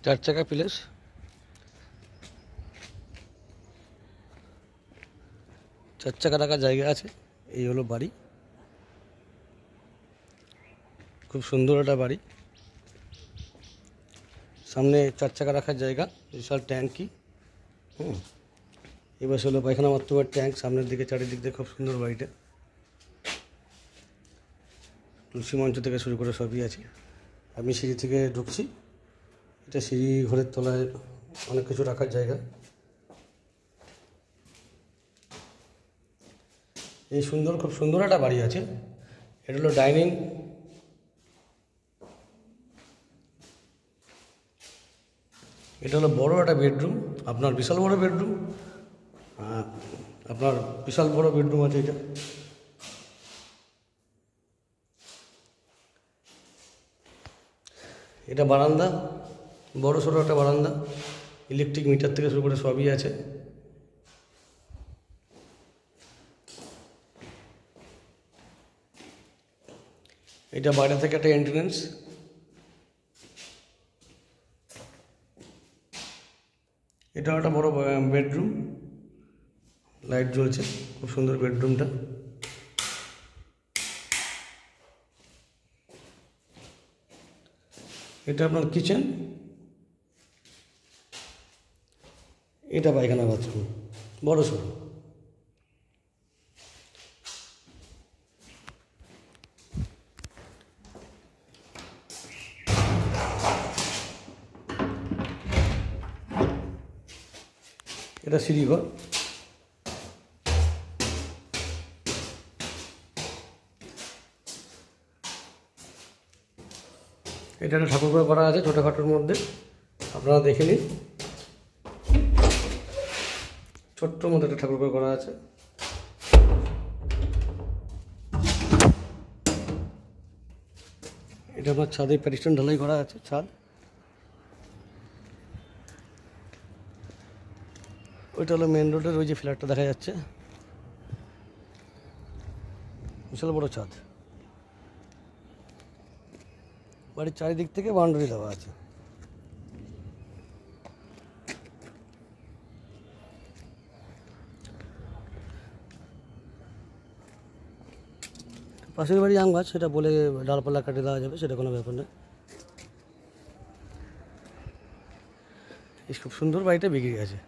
চার চাকা প্লেস, চার চাকা রাখার জায়গা আছে। এই হলো বাড়ি, খুব সুন্দর একটা বাড়ি। সামনে চার চাকা রাখার জায়গা, বিশাল ট্যাঙ্কি। এবার হলো পায়খানা বাথরুমের ট্যাঙ্ক। সামনের দিকে চারিদিক দিয়ে খুব সুন্দর বাড়িটা। তুলসী মঞ্চ থেকে শুরু করে সবই আছে। আমি সিঁড়ি থেকে ঢুকছি। এটা সিঁড়ি ঘরের তলায় অনেক কিছু রাখার জায়গা। এই সুন্দর, খুব সুন্দর একটা বাড়ি আছে। এটা হলো ডাইনিং। এটা হলো বড় একটা বেডরুম, আপনার বিশাল বড় বেডরুম। আপনার বিশাল বড় বেডরুম আছে এটা। এটা বারান্দা, বড় সড়ো একটা বারান্দা। ইলেকট্রিক মিটার থেকে শুরু করে সবই আছে। এটা বাইরে থেকে একটা এন্ট্রেন্স। এটা একটা বড় বেডরুম, লাইট জ্বলছে, খুব সুন্দর বেডরুমটা। এটা আপনার কিচেন, এটা পায়খানা বাথরুম, বড় সড়ো। এটা সিঁড়িঘর। এটা একটা ঠাকুরঘর করা আছে ছোটোখাটোর মধ্যে, আপনারা দেখে নিন। ছোট্টর মধ্যে একটা ঠাকুরঘর করা আছে। এটা আপনার ছাদে প্যারিস্টন ঢালাই করা আছে, ছাদ। ওইটা হলো মেন রোডের ওই যে ফ্ল্যাটটা দেখা যাচ্ছে, বিশাল বড় ছাদ। বাড়ির চারিদিক থেকে বাউন্ডারি দেওয়া আছে। পাশের বাড়ি আম গাছ, সেটা বলে ডালপালা কাটে দেওয়া যাবে, সেটা কোনো ব্যাপার না। এই খুব সুন্দর বাড়িটা বিক্রি গেছে।